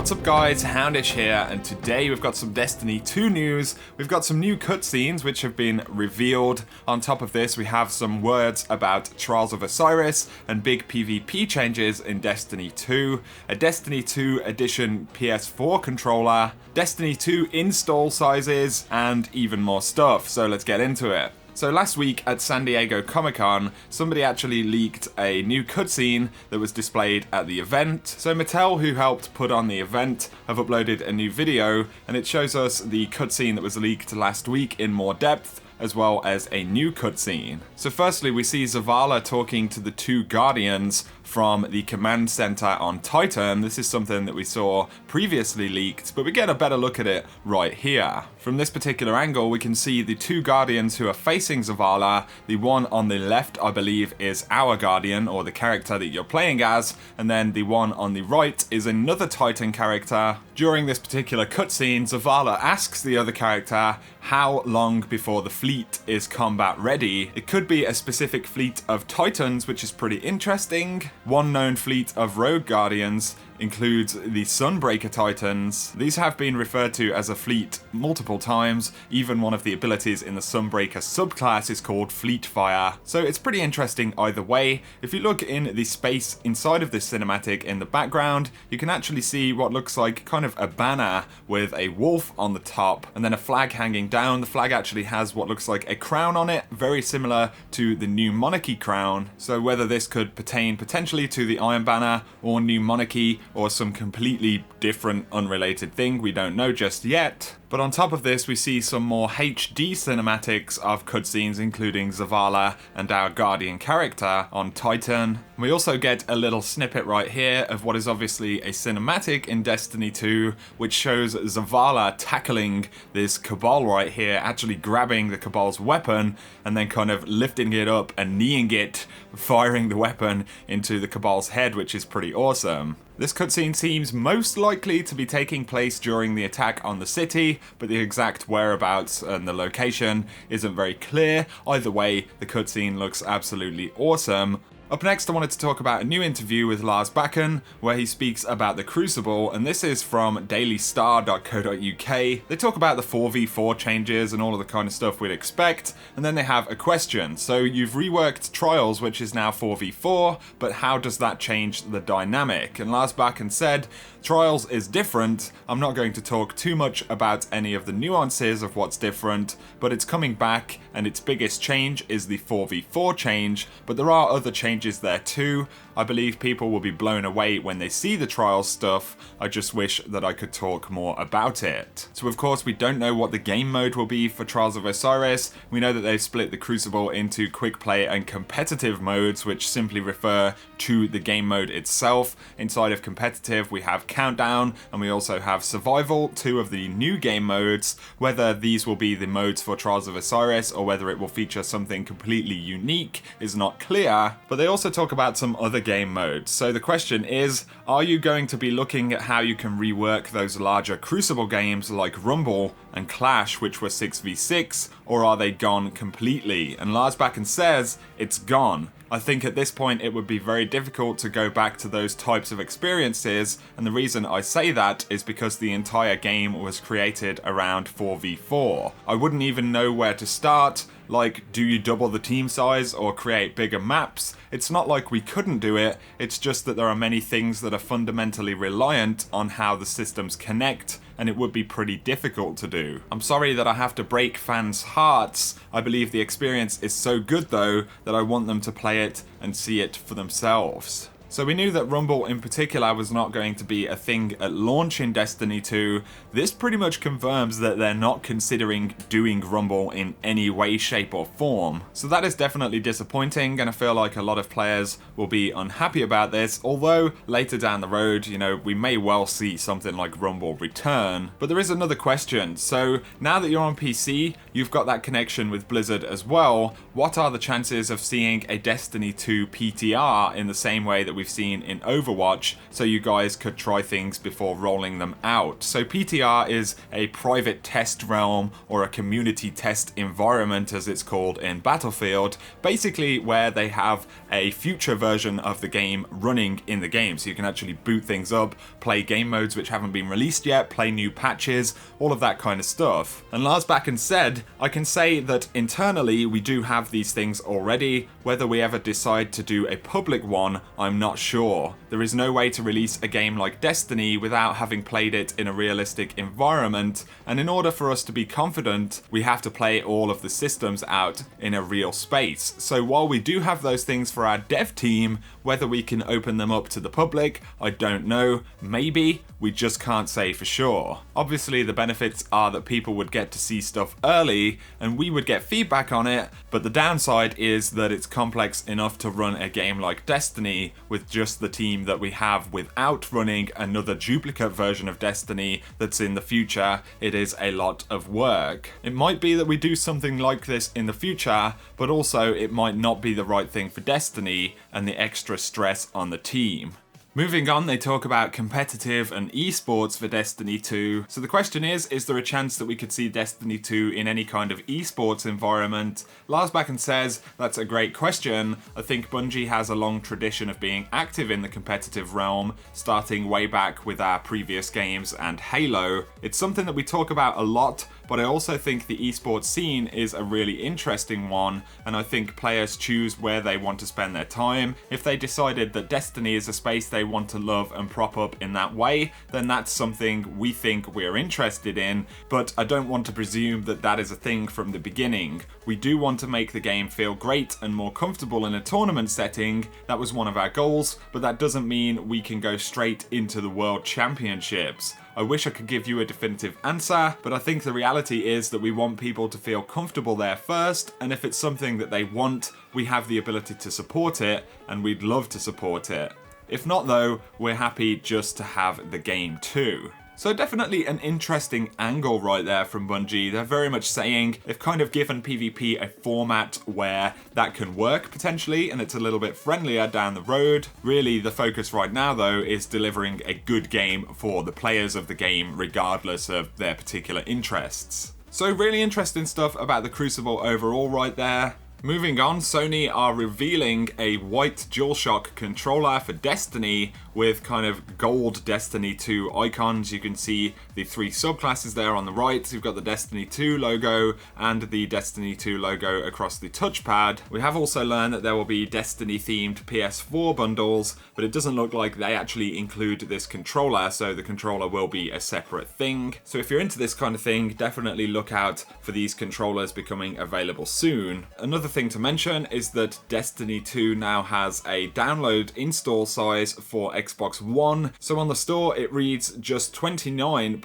What's up guys, Houndish here, and today we've got some Destiny 2 news. We've got some new cutscenes which have been revealed. On top of this we have some words about Trials of Osiris and big PvP changes in Destiny 2, a Destiny 2 Edition PS4 controller, Destiny 2 install sizes, and even more stuff, so let's get into it. So last week at San Diego Comic-Con, somebody actually leaked a new cutscene that was displayed at the event. So Mattel, who helped put on the event, have uploaded a new video, and it shows us the cutscene that was leaked last week in more depth, as well as a new cutscene. So firstly, we see Zavala talking to the two Guardians from the command center on Titan. This is something that we saw previously leaked, but we get a better look at it right here. From this particular angle, we can see the two Guardians who are facing Zavala. The one on the left, I believe, is our Guardian, or the character that you're playing as, and then the one on the right is another Titan character. During this particular cutscene, Zavala asks the other character how long before the fleet is combat ready. It could be a specific fleet of Titans, which is pretty interesting. One known fleet of Rogue Guardians includes the Sunbreaker Titans. These have been referred to as a fleet multiple times. Even one of the abilities in the Sunbreaker subclass is called Fleet Fire. So it's pretty interesting either way. If you look in the space inside of this cinematic in the background, you can actually see what looks like kind of a banner with a wolf on the top and then a flag hanging down. The flag actually has what looks like a crown on it, very similar to the New Monarchy crown. So whether this could pertain potentially to the Iron Banner or New Monarchy or some completely different unrelated thing, we don't know just yet. But on top of this, we see some more HD cinematics of cutscenes, including Zavala and our Guardian character on Titan. We also get a little snippet right here of what is obviously a cinematic in Destiny 2, which shows Zavala tackling this Cabal right here, actually grabbing the Cabal's weapon and then kind of lifting it up and kneeing it, firing the weapon into the Cabal's head, which is pretty awesome. This cutscene seems most likely to be taking place during the attack on the city, but the exact whereabouts and the location isn't very clear. Either way, the cutscene looks absolutely awesome. Up next, I wanted to talk about a new interview with Lars Bakken, where he speaks about the Crucible, and this is from dailystar.co.uk. They talk about the 4v4 changes and all of the kind of stuff we'd expect, and then they have a question. So you've reworked Trials, which is now 4v4, but how does that change the dynamic? And Lars Bakken said, Trials is different. I'm not going to talk too much about any of the nuances of what's different, but it's coming back, and its biggest change is the 4v4 change, but there are other changes there too. I believe people will be blown away when they see the Trials stuff. I just wish that I could talk more about it. So of course we don't know what the game mode will be for Trials of Osiris. We know that they've split the Crucible into quick play and competitive modes, which simply refer to the game mode itself. Inside of competitive we have Countdown and we also have Survival, two of the new game modes. Whether these will be the modes for Trials of Osiris or whether it will feature something completely unique is not clear, but they also talk about some other game modes. So the question is, are you going to be looking at how you can rework those larger Crucible games like Rumble and Clash, which were 6v6, or are they gone completely? And Lars Bakken says it's gone. I think at this point it would be very difficult to go back to those types of experiences, and the reason I say that is because the entire game was created around 4v4. I wouldn't even know where to start. Like, do you double the team size or create bigger maps? It's not like we couldn't do it, it's just that there are many things that are fundamentally reliant on how the systems connect, and it would be pretty difficult to do. I'm sorry that I have to break fans' hearts. I believe the experience is so good though that I want them to play it and see it for themselves. So we knew that Rumble in particular was not going to be a thing at launch in Destiny 2. This pretty much confirms that they're not considering doing Rumble in any way, shape or form. So that is definitely disappointing, and I feel like a lot of players will be unhappy about this, although later down the road, you know, we may well see something like Rumble return. But there is another question. So now that you're on PC, you've got that connection with Blizzard as well. What are the chances of seeing a Destiny 2 PTR in the same way that we we've seen in Overwatch, so you guys could try things before rolling them out. So PTR is a private test realm, or a community test environment as it's called in Battlefield, basically where they have a future version of the game running in the game, so you can actually boot things up, play game modes which haven't been released yet, play new patches, all of that kind of stuff. And Lars Bakken said, I can say that internally we do have these things already. Whether we ever decide to do a public one, I'm not sure. There is no way to release a game like Destiny without having played it in a realistic environment, and in order for us to be confident, we have to play all of the systems out in a real space. So while we do have those things for our dev team, whether we can open them up to the public, I don't know. Maybe. We just can't say for sure. Obviously, the benefits are that people would get to see stuff early, and we would get feedback on it, but the downside is that it's complex enough to run a game like Destiny with just the team that we have without running another duplicate version of Destiny that's in the future. It is a lot of work. It might be that we do something like this in the future, but also it might not be the right thing for Destiny and the extra stress on the team. Moving on, they talk about competitive and esports for Destiny 2. So the question is there a chance that we could see Destiny 2 in any kind of esports environment? Lars Bakken says, that's a great question. I think Bungie has a long tradition of being active in the competitive realm, starting way back with our previous games and Halo. It's something that we talk about a lot, but I also think the esports scene is a really interesting one, and I think players choose where they want to spend their time. If they decided that Destiny is a space they want to love and prop up in that way, then that's something we think we're interested in, but I don't want to presume that that is a thing from the beginning. We do want to make the game feel great and more comfortable in a tournament setting. That was one of our goals, but that doesn't mean we can go straight into the World Championships. I wish I could give you a definitive answer, but I think the reality is that we want people to feel comfortable there first, and if it's something that they want, we have the ability to support it, and we'd love to support it. If not though, we're happy just to have the game too. So definitely an interesting angle right there from Bungie. They're very much saying they've kind of given PvP a format where that can work potentially, and it's a little bit friendlier down the road. Really, the focus right now though is delivering a good game for the players of the game regardless of their particular interests. So really interesting stuff about the Crucible overall right there. Moving on, Sony are revealing a white DualShock controller for Destiny with kind of gold Destiny 2 icons. You can see the three subclasses there on the right. You've got the Destiny 2 logo and the Destiny 2 logo across the touchpad. We have also learned that there will be Destiny themed PS4 bundles, but it doesn't look like they actually include this controller, so the controller will be a separate thing. So if you're into this kind of thing, definitely look out for these controllers becoming available soon. Another thing to mention is that Destiny 2 now has a download install size for Xbox One. So on the store it reads just 29.1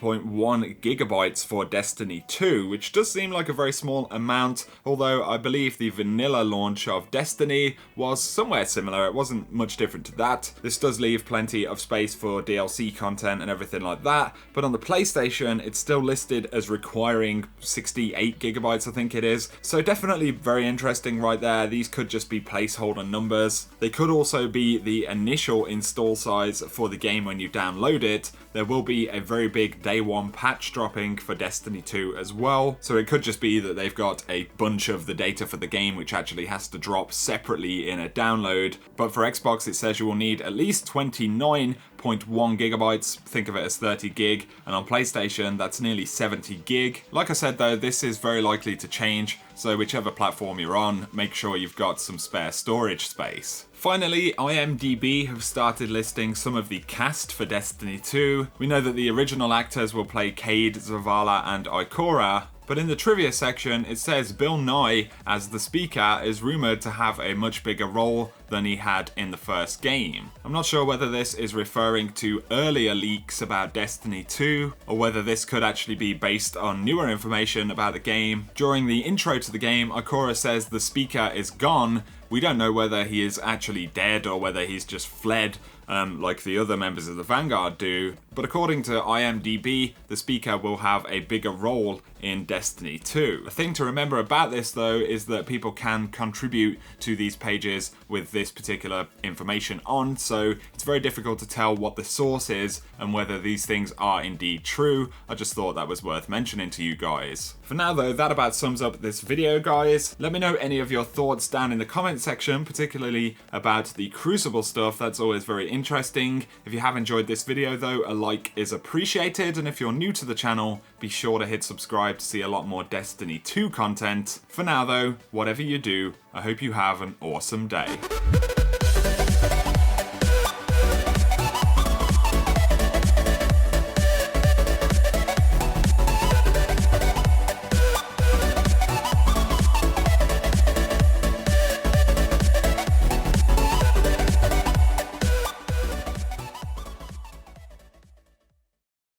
gigabytes for Destiny 2, which does seem like a very small amount, although I believe the vanilla launch of Destiny was somewhere similar. It wasn't much different to that. This does leave plenty of space for DLC content and everything like that, but on the PlayStation it's still listed as requiring 68 gigabytes, I think it is. So definitely very interesting right there. These could just be placeholder numbers. They could also be the initial install size for the game when you download it. There will be a very big day one patch dropping for Destiny 2 as well, so it could just be that they've got a bunch of the data for the game which actually has to drop separately in a download. But for Xbox it says you will need at least 29.1 gigabytes, think of it as 30 gig, and on PlayStation that's nearly 70 gig. Like I said though, this is very likely to change, so whichever platform you're on, make sure you've got some spare storage space. Finally, IMDb have started listing some of the cast for Destiny 2. We know that the original actors will play Cade, Zavala and Ikora, but in the trivia section it says Bill Nye as the speaker is rumoured to have a much bigger role than he had in the first game. I'm not sure whether this is referring to earlier leaks about Destiny 2, or whether this could actually be based on newer information about the game. During the intro to the game, Ikora says the speaker is gone. We don't know whether he is actually dead or whether he's just fled like the other members of the Vanguard do, but according to IMDb, the speaker will have a bigger role in Destiny 2. The thing to remember about this though is that people can contribute to these pages with this particular information on, so it's very difficult to tell what the source is and whether these things are indeed true. I just thought that was worth mentioning to you guys. For now though, that about sums up this video, guys. Let me know any of your thoughts down in the comment section, particularly about the Crucible stuff. That's always very interesting. If you have enjoyed this video though, a like is appreciated, and if you're new to the channel, be sure to hit subscribe to see a lot more Destiny 2 content. For now though, whatever you do, I hope you have an awesome day.